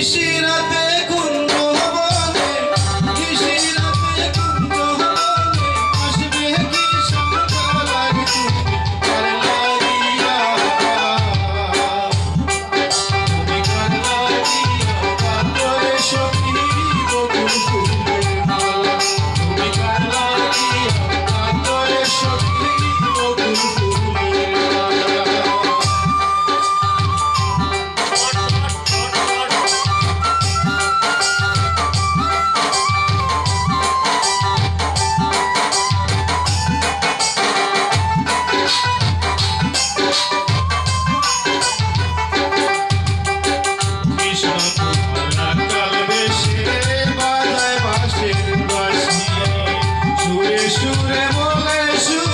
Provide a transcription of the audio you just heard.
নিশিরাতে কুঞ্জ বনে, নিশিরাতে কুঞ্জ বনে আসবে কি সকাল লাগি কার লাগিয়া, তুমি কার লাগিয়া কাতরে সখী বকুল ফুলের মালা, তুমি কার লাগিয়া কাতরে সখী বকুল ফুলের মালা। সুরে সুরে বলে সুরে